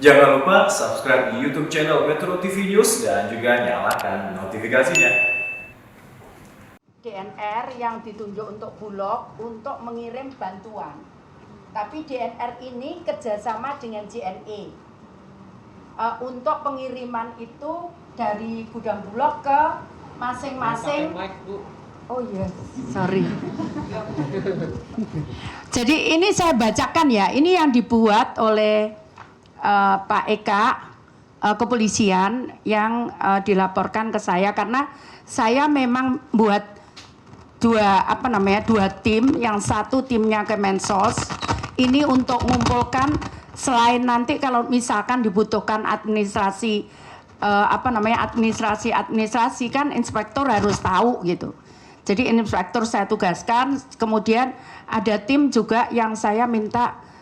Jangan lupa subscribe di YouTube channel Metro TV News dan juga nyalakan notifikasinya. DNR yang ditunjuk untuk Bulog untuk mengirim bantuan. Tapi DNR ini kerjasama dengan JNE. Untuk pengiriman itu dari gudang Bulog ke masing-masing. Oh iya, sorry. Jadi ini saya bacakan ya, ini yang dibuat oleh Pak Eka, kepolisian yang dilaporkan ke saya karena saya memang buat dua tim, yang satu timnya Kemensos ini untuk mengumpulkan selain nanti kalau misalkan dibutuhkan administrasi administrasi kan inspektur harus tahu gitu. Jadi inspektur saya tugaskan, kemudian ada tim juga yang saya minta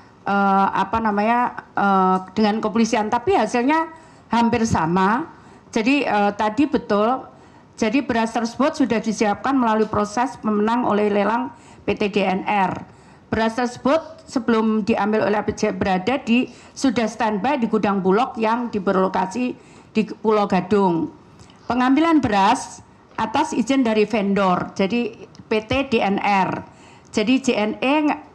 dengan kepolisian, tapi hasilnya hampir sama. Jadi tadi betul, jadi beras tersebut sudah disiapkan melalui proses pemenang oleh lelang PT DNR. Beras tersebut sebelum diambil oleh APJ sudah standby di gudang Bulog yang berlokasi di Pulau Gadung. Pengambilan beras atas izin dari vendor, jadi PT DNR. Jadi JNE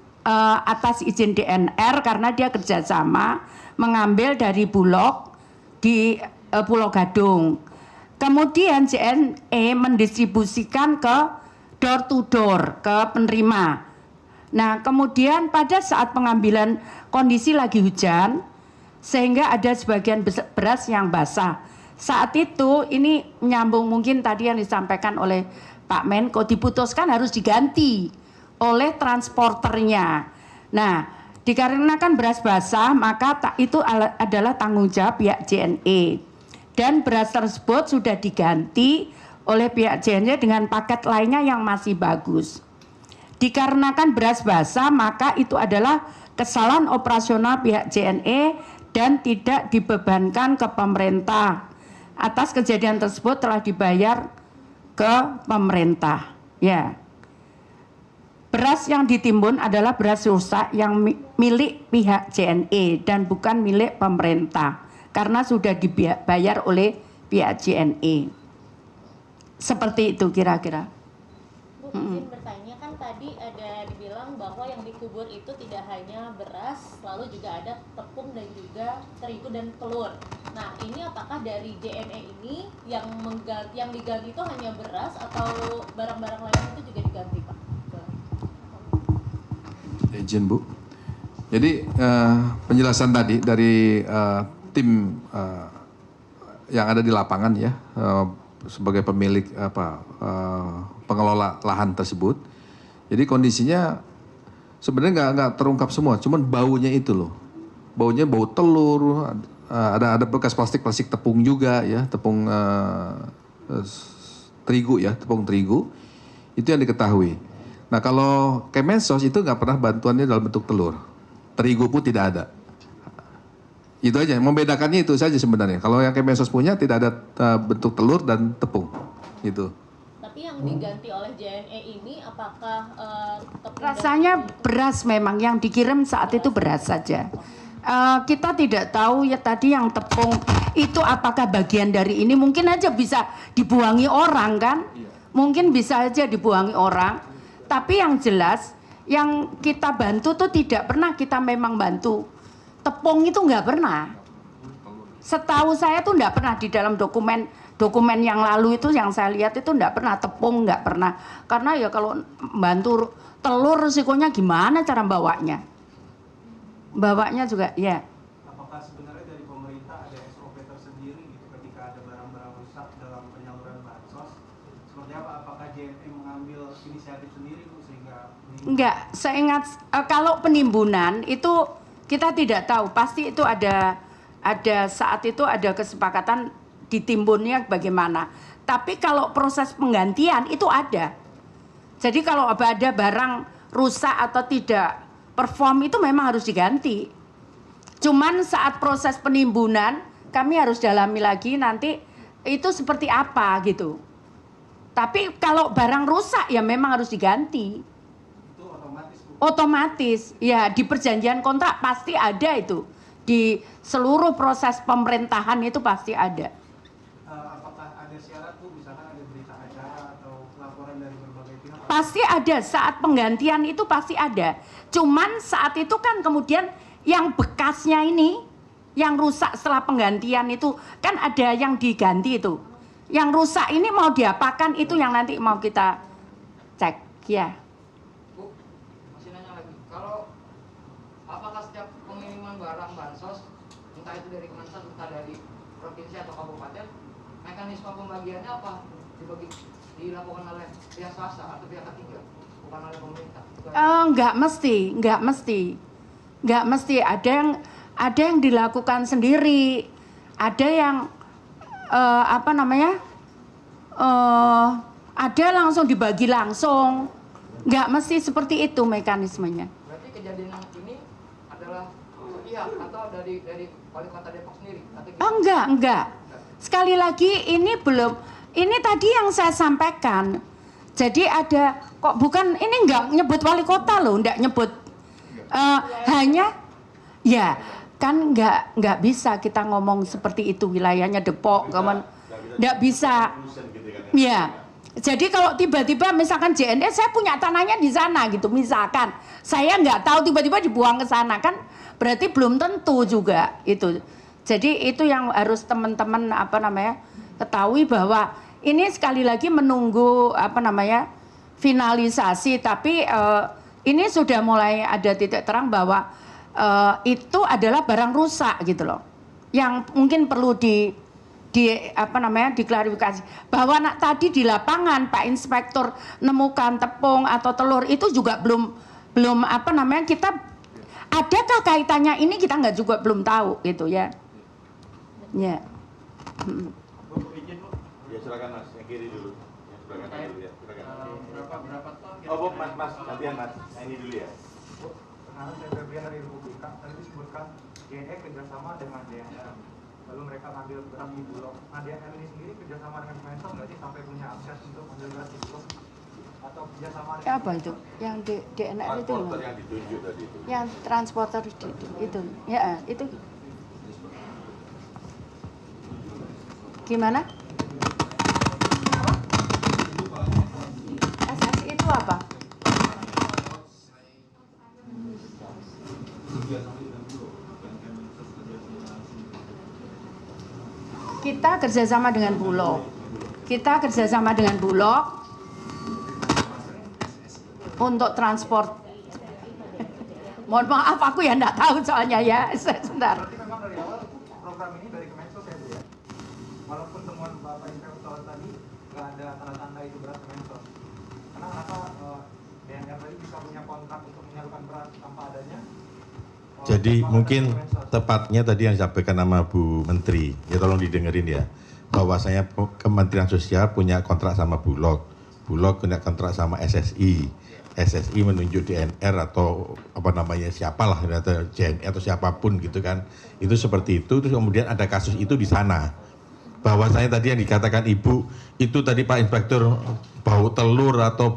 atas izin DNR karena dia kerjasama mengambil dari Bulog di Pulau Gadung. Kemudian JNE mendistribusikan ke door to door ke penerima. Nah, kemudian pada saat pengambilan kondisi lagi hujan sehingga ada sebagian beras yang basah. Saat itu ini menyambung mungkin tadi yang disampaikan oleh Pak Menko, diputuskan harus diganti oleh transporternya. Nah, dikarenakan beras basah maka itu adalah tanggung jawab pihak JNE. Dan beras tersebut sudah diganti oleh pihak JNE dengan paket lainnya yang masih bagus. Dikarenakan beras basah maka itu adalah kesalahan operasional pihak JNE dan tidak dibebankan ke pemerintah. Atas kejadian tersebut telah dibayar ke pemerintah. Ya. Beras yang ditimbun adalah beras rusak yang milik pihak JNE dan bukan milik pemerintah karena sudah dibayar oleh pihak JNE. Seperti itu kira-kira. Bu, izin bertanya, kan tadi ada dibilang bahwa yang dikubur itu tidak hanya beras, lalu juga ada tepung dan juga terigu dan telur. Nah, ini apakah dari JNE ini yang diganti itu hanya beras atau barang-barang lain itu juga diganti, Pak? Izin Bu. Jadi penjelasan tadi dari tim yang ada di lapangan ya sebagai pemilik pengelola lahan tersebut. Jadi kondisinya sebenarnya nggak terungkap semua, cuman baunya itu loh, baunya bau telur, ada bekas plastik tepung juga ya, tepung terigu ya, tepung terigu itu yang diketahui. Nah kalau Kemensos itu nggak pernah bantuannya dalam bentuk telur, terigu pun tidak ada. Itu aja, membedakannya itu saja sebenarnya. Kalau yang Kemensos punya tidak ada bentuk telur dan tepung, gitu. Tapi yang diganti oleh JNE ini apakah tepung? Rasanya beras memang yang dikirim saat itu beras saja. Kita tidak tahu ya tadi yang tepung itu apakah bagian dari ini, mungkin aja bisa dibuangi orang kan? Mungkin bisa aja dibuangi orang. Tapi yang jelas yang kita bantu tuh tidak pernah kita memang bantu tepung itu nggak pernah. Setahu saya tuh nggak pernah di dalam dokumen yang lalu itu yang saya lihat itu nggak pernah tepung, nggak pernah. Karena ya kalau bantu telur risikonya gimana cara bawanya? Bawanya juga ya. Apakah sebenarnya dari pemerintah ada SOP tersendiri gitu ketika ada barang-barang rusak dalam penyaluran bansos? Seperti apa? Apakah JNE mengambil inisiatif sendiri Bu sehingga Enggak, saya ingat kalau penimbunan itu kita tidak tahu, pasti itu ada saat itu ada kesepakatan ditimbunnya bagaimana. Tapi kalau proses penggantian itu ada. Jadi kalau ada barang rusak atau tidak perform itu memang harus diganti. Cuman saat proses penimbunan kami harus dalami lagi nanti itu seperti apa gitu. Tapi kalau barang rusak ya memang harus diganti. itu otomatis Bu? Otomatis, ya di perjanjian kontrak pasti ada itu. di seluruh proses pemerintahan itu pasti ada. Apakah ada syarat Bu, misalkan ada berita acara atau laporan dari berbagai pihak? Pasti ada, saat penggantian itu pasti ada. Cuman saat itu kan kemudian yang bekasnya ini, yang rusak setelah penggantian itu, kan ada yang diganti itu. Yang rusak ini mau diapakan itu yang nanti mau kita cek, ya. Bu, masih nanya lagi. Kalau apakah setiap pengiriman barang bansos, entah itu dari Kemensos, entah dari provinsi atau kabupaten, mekanisme pembagiannya apa? Dilakukan oleh pihak swasta atau pihak ketiga, bukan oleh pemerintah? Enggak mesti. Ada yang dilakukan sendiri, ada yang ada langsung dibagi langsung. Enggak mesti seperti itu mekanismenya. Berarti kejadian yang ini adalah sepihak atau dari wali kota Depok sendiri? Atau Oh, enggak. Sekali lagi ini belum, ini tadi yang saya sampaikan. Jadi ada kok bukan, ini enggak nyebut wali kota loh, enggak nyebut. Hanya ya kan enggak bisa kita ngomong seperti itu, wilayahnya Depok, enggak bisa. Ya. Jadi kalau tiba-tiba misalkan JNE saya punya tanahnya di sana gitu, misalkan saya nggak tahu tiba-tiba dibuang ke sana, kan berarti belum tentu juga itu. Jadi itu yang harus teman-teman ketahui, bahwa ini sekali lagi menunggu finalisasi, tapi ini sudah mulai ada titik terang bahwa itu adalah barang rusak gitu loh, yang mungkin perlu diklarifikasi, bahwa tadi di lapangan Pak Inspektur nemukan tepung atau telur itu juga belum kita adakah kaitannya ini, kita nggak juga belum tahu gitu ya. Ya. Bu, izin Bu. Ya silakan Mas, yang kiri dulu. Yang sebelah kanan dulu ya. Silakan. Berapa ton? Oh, Bu, Mas, gantian Mas. Nah, ini dulu ya. Bu, sekarang saya Febrian dari Republika. Tadi disebutkan JNE kerjasama dengan DNR. Lalu mereka ngambil beras di Bulog. Nah, DNR ini sendiri kerjasama dengan Kemensos nggak sih sampai punya akses untuk ambil beras di Bulog? Atau kerjasama dengan Apa itu? Yang DNR itu Transporter yang ditunjuk tadi itu. yang transporter itu. Ya, itu gimana? SSI itu apa? Kita kerjasama dengan Bulog untuk transport. Mohon maaf, aku ya enggak tahu soalnya ya. Sebentar. Berarti memang dari awal program ini dari Kemensos ya Bu ya? Walaupun temuan Bapak Inspektor tadi nggak ada tanda-tanda itu beras Kemensos. Karena kenapa DNR tadi bisa punya kontak untuk menyalurkan beras tanpa adanya? Jadi mungkin tepatnya tadi yang disampaikan nama Bu Menteri, ya tolong didengerin ya, bahwasanya Kementerian Sosial punya kontrak sama Bulog punya kontrak sama SSI menunjuk DNR atau siapalah, atau JNE atau siapapun gitu kan, itu seperti itu. Terus kemudian ada kasus itu di sana, bahwasanya tadi yang dikatakan Ibu itu tadi Pak Inspektur bau telur atau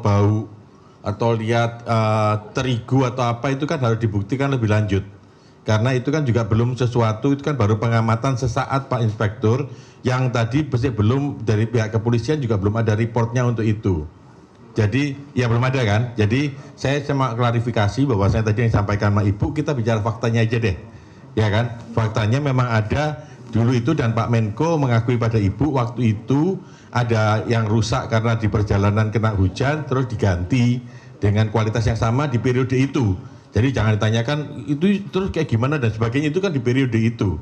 lihat terigu atau apa, itu kan harus dibuktikan lebih lanjut. Karena itu kan juga belum sesuatu, itu kan baru pengamatan sesaat Pak Inspektur, yang tadi belum dari pihak kepolisian juga belum ada reportnya untuk itu. Jadi ya belum ada kan. Jadi saya cuma klarifikasi bahwa saya tadi yang disampaikan sama Ibu, kita bicara faktanya aja deh. Ya kan? Faktanya memang ada dulu itu, dan Pak Menko mengakui pada Ibu waktu itu ada yang rusak karena di perjalanan kena hujan terus diganti dengan kualitas yang sama di periode itu. Jadi jangan ditanyakan itu terus kayak gimana dan sebagainya, itu kan di periode itu.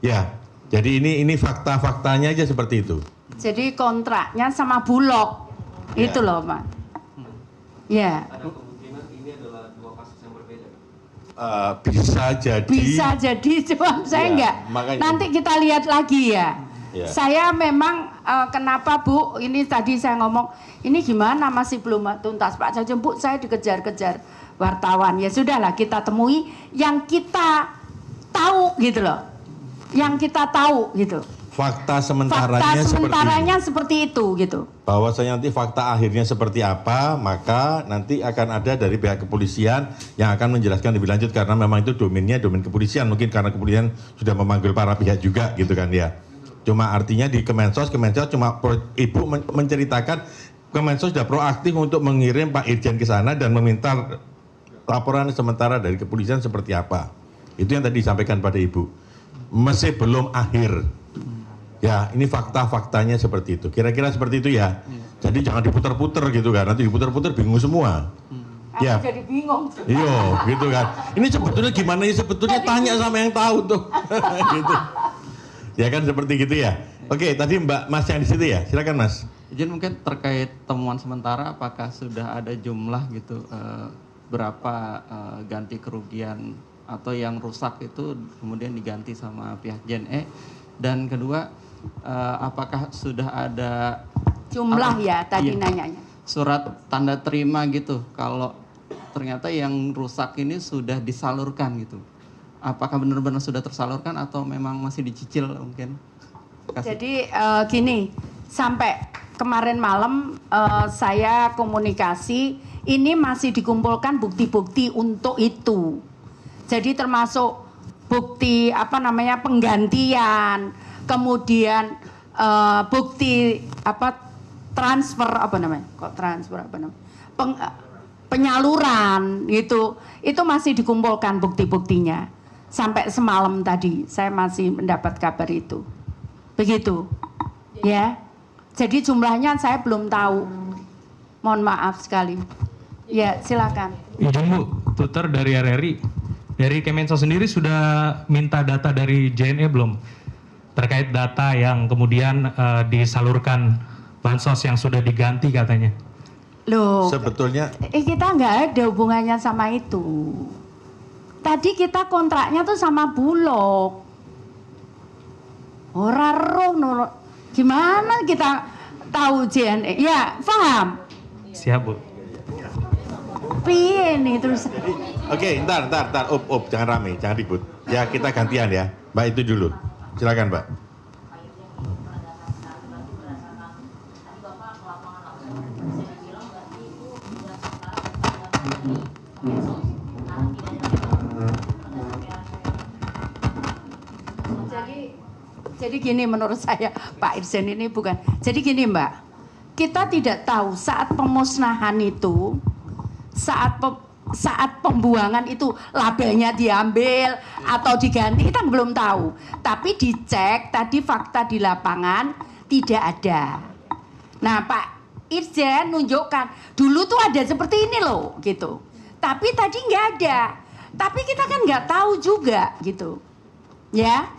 Ya. Jadi ini fakta-faktanya aja seperti itu. Jadi kontraknya sama Bulog. Ya. Itu loh, Pak. Ya. Ada kemungkinan ini adalah dua kasus yang berbeda. Bisa jadi, cuma saya Ya, enggak. makanya. Nanti kita lihat lagi ya. Ya. Saya memang kenapa Bu, ini tadi saya ngomong, ini gimana masih belum tuntas Pak Jajem, Bu, saya dikejar-kejar wartawan. Ya sudahlah, kita temui yang kita tahu gitu loh. Yang kita tahu gitu. fakta sementaranya seperti itu gitu. bahwasanya nanti fakta akhirnya seperti apa, maka nanti akan ada dari pihak kepolisian yang akan menjelaskan lebih lanjut karena memang itu domen kepolisian, mungkin karena kepolisian sudah memanggil para pihak juga gitu kan ya. Cuma artinya di Kemensos cuma Ibu menceritakan Kemensos sudah proaktif untuk mengirim Pak Irjen ke sana dan meminta laporan sementara dari kepolisian seperti apa. Itu yang tadi disampaikan pada Ibu. Masih belum akhir. Ya, ini fakta-faktanya seperti itu. Kira-kira seperti itu ya. Jadi jangan diputer-puter gitu kan. Nanti diputer-puter bingung semua. Ya. Aku jadi bingung. Iya, gitu kan. Ini sebetulnya gimana ya? Sebetulnya tanya sama yang tahu tuh. Gitu. Ya kan seperti gitu ya. Oke, tadi Mbak Mas yang di situ ya. Silakan Mas. Izin mungkin terkait temuan sementara apakah sudah ada jumlah gitu berapa ganti kerugian atau yang rusak itu kemudian diganti sama pihak JNE, dan kedua apakah sudah ada Jumlah ya tadi nanyanya. surat tanda terima gitu kalau ternyata yang rusak ini sudah disalurkan gitu. Apakah benar-benar sudah tersalurkan atau memang masih dicicil mungkin? Jadi gini, sampai kemarin malam saya komunikasi, ini masih dikumpulkan bukti-bukti untuk itu. Jadi termasuk bukti penggantian, kemudian bukti transfer penyaluran gitu. Itu masih dikumpulkan bukti-buktinya. Sampai semalam tadi saya masih mendapat kabar itu. Begitu. Ya. Jadi jumlahnya saya belum tahu. Mohon maaf sekali. Ya, silakan. Izin Bu, tutor dari RRI. Dari Kemensos sendiri sudah minta data dari JNE belum? Terkait data yang kemudian disalurkan bansos yang sudah diganti katanya. Loh, Sebetulnya kita nggak ada hubungannya sama itu. Tadi kita kontraknya tuh sama Bulog. Ora roh, gimana kita tahu JNE? Ya, paham? Siap Bu. Piye nih terus? Oke, ntar, jangan rame, jangan ribut. Ya kita gantian ya, Mbak itu dulu. Silakan Mbak. Jadi gini menurut saya Pak Irjen ini bukan. Jadi gini Mbak, kita tidak tahu saat pemusnahan itu, saat pembuangan itu labelnya diambil atau diganti, kita belum tahu. Tapi dicek tadi fakta di lapangan tidak ada. Nah Pak Irjen nunjukkan dulu tuh ada seperti ini loh gitu. Tapi tadi nggak ada. Tapi kita kan nggak tahu juga gitu. Ya.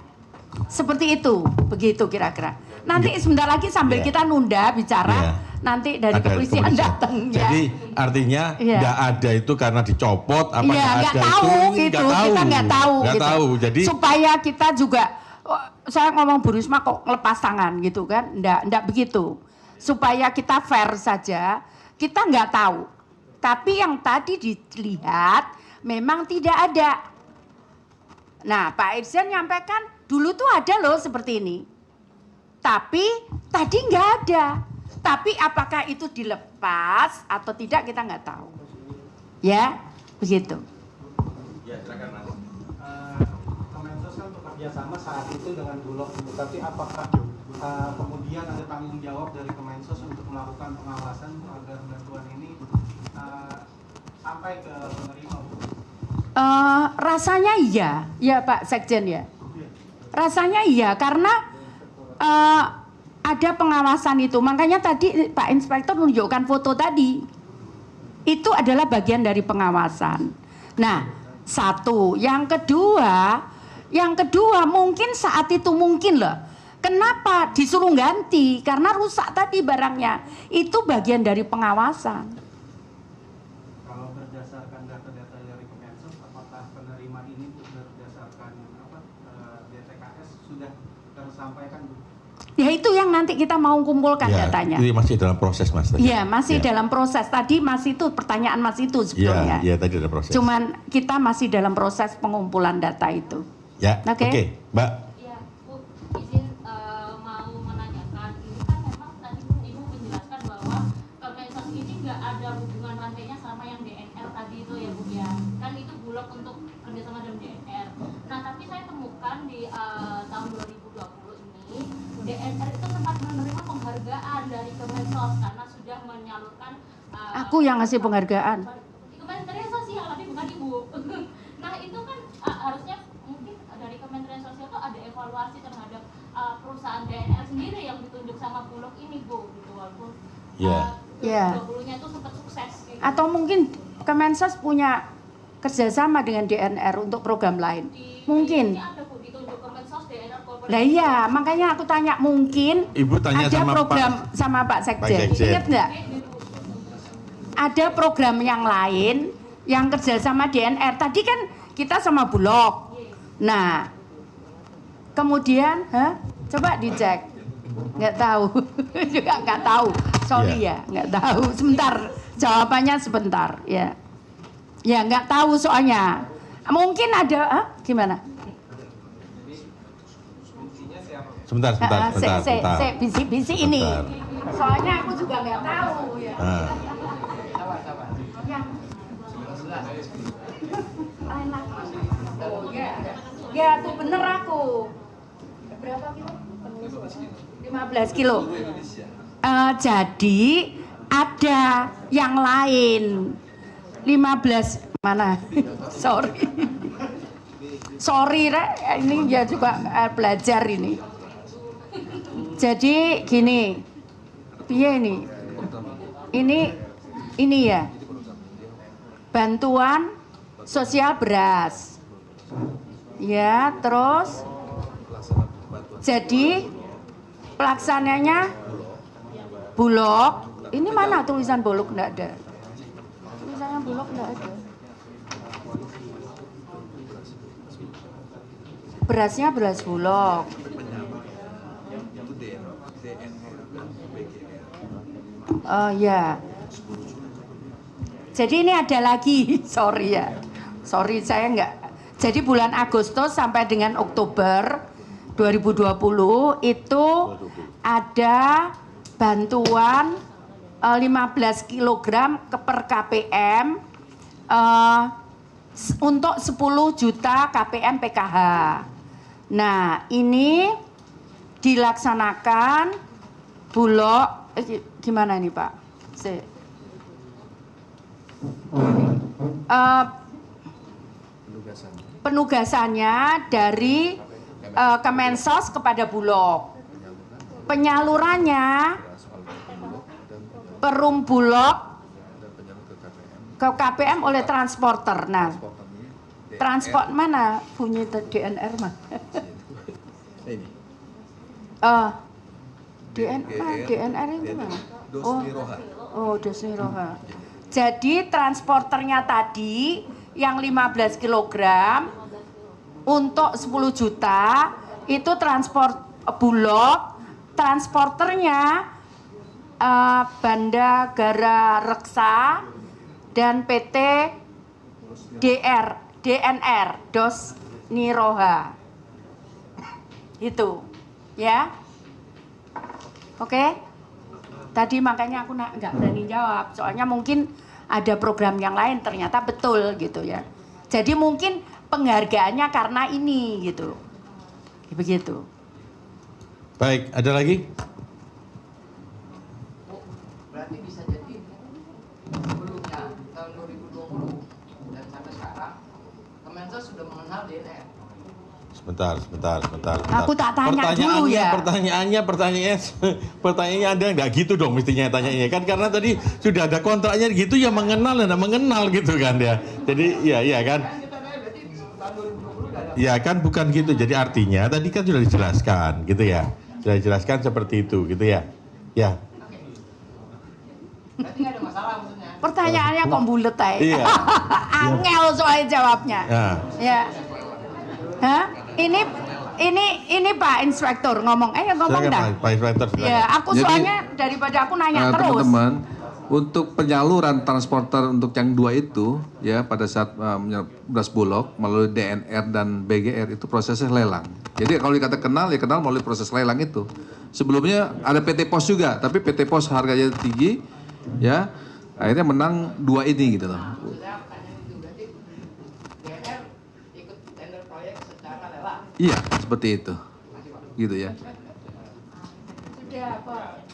Seperti itu, begitu kira-kira. Nanti sebentar lagi sambil kita nunda bicara, nanti dari kepolisian datang. Jadi artinya nggak ada itu karena dicopot, apa nggak ada tahu itu? kita nggak tahu. Nggak gitu. tahu. Jadi supaya kita juga, saya ngomong Bu Risma kok ngelepas tangan gitu kan? Nggak begitu. Supaya kita fair saja, kita nggak tahu. Tapi yang tadi dilihat memang tidak ada. Nah, Pak Irjen nyampaikan dulu tuh ada loh seperti ini. Tapi tadi nggak ada. Tapi apakah itu dilepas atau tidak kita nggak tahu. Ya, begitu. ya silakan Mas. Kemensos kan bekerja sama saat itu dengan Bulog, tapi apakah kemudian ada tanggung jawab dari Kemensos untuk melakukan pengawasan agar bantuan ini sampai ke penerima? Rasanya iya, ya Pak Sekjen ya. Rasanya iya karena ada pengawasan itu. Makanya tadi Pak Inspektor menunjukkan foto tadi. Itu adalah bagian dari pengawasan. Nah, satu. Yang kedua mungkin saat itu mungkin loh. Kenapa disuruh ganti? Karena rusak tadi barangnya. Itu bagian dari pengawasan. Kalau berdasarkan data-data dari Kemensos, apakah penerima ini berdasarkan DTKS sudah tersampaikan? Ya itu yang nanti kita mau kumpulkan datanya. Ini masih dalam proses Mas. Iya masih dalam proses. Tadi masih itu pertanyaan Mas itu sebetulnya. Iya tadi ada proses. Cuman kita masih dalam proses pengumpulan data itu. Ya, Oke. Mbak. Ya, Bu, izin Aku yang ngasih penghargaan. Kementerian Sosial tapi bukan Ibu. Nah itu kan harusnya mungkin dari Kementerian Sosial tuh ada evaluasi terhadap perusahaan DNR sendiri yang ditunjuk sama Bulog ini Bu, gitu walaupun Ya. 20-nya itu sempat sukses. Gitu. Atau mungkin Kemensos punya kerjasama dengan DNR untuk program lain. Mungkin. Ini ada Bu ditunjuk Kemensos DNR Corporate. Lah iya, makanya aku tanya mungkin Ibu tanya ada sama program Pak- sama Pak Sekjen. Sekjen. Ingat nggak? Ada program yang lain yang kerja sama DNR. Tadi kan kita sama Bulog. Nah, kemudian, coba dicek. Nggak tahu, juga nggak tahu. Sorry ya, nggak tahu. Sebentar, jawabannya sebentar. Ya, ya nggak tahu soalnya. Mungkin ada, gimana? Sebentar. Bisi ini. Soalnya aku juga nggak tahu ya. Oh ya, ya tuh bener aku. Berapa kilo? 15 kilo. Jadi ada yang lain. 15 mana? Sorry, Rek. Ini ya juga belajar ini. Jadi gini, piye ini ya, bantuan sosial beras, ya terus, jadi pelaksananya Bulog, ini mana tulisan Bulog nggak ada, tulisannya Bulog nggak ada, berasnya beras Bulog. Oh ya. Jadi ini ada lagi, sorry ya. Sorry saya enggak. Jadi bulan Agustus sampai dengan Oktober 2020 itu ada bantuan 15 kg per KPM untuk 10 juta KPM PKH. Nah, ini dilaksanakan Bulog gimana ini Pak? Penugasannya dari Kemensos kepada Bulog. Penyalurannya Perum Bulog ke KPM oleh transporter. Nah, transport mana bunyi DNR mah? DNR itu mana? Dosniroha. Jadi transporternya tadi yang 15 kg untuk 10 juta itu transport Bulog, transporternya Bandagara Reksa dan PT DNR Dosniroha. Itu, ya. Oke, tadi makanya aku nggak berani jawab, soalnya mungkin ada program yang lain ternyata betul gitu ya. Jadi mungkin penghargaannya karena ini gitu, begitu. Baik, ada lagi? Berarti bisa jadi sebelumnya tahun 2020 dan sampai sekarang Kemensos sudah mengenal DNR. Sebentar. Aku tak tanya dulu ya. Pertanyaannya Anda nggak gitu dong mestinya tanyainnya kan, karena tadi sudah ada kontraknya gitu ya, mengenal dan mengenal gitu kan ya. Jadi ya kan. Ya kan bukan gitu. Jadi artinya tadi kan sudah dijelaskan gitu ya. Sudah dijelaskan seperti itu gitu ya. Ya. Berarti nggak ada masalah maksudnya. Pertanyaannya kok bulet aja. Iya. Angel soal jawabnya. Ya. Hah? Ini Pak Inspektur ngomong. Ngomong Silakan, dah. Pak Inspektur. Silakan. Ya, aku Jadi, soalnya daripada aku nanya terus. Teman-teman, untuk penyaluran transporter untuk yang dua itu ya pada saat beras Bulog melalui DNR dan BGR itu prosesnya lelang. Jadi kalau dikata kenal ya kenal melalui proses lelang itu. Sebelumnya ada PT Pos juga, tapi PT Pos harganya tinggi ya. Akhirnya menang dua ini gitu loh. Maksudnya pertanyaan itu berarti DNR ikut tender proyek secara lelang. Iya, seperti itu. Gitu ya. Sudah, Pak.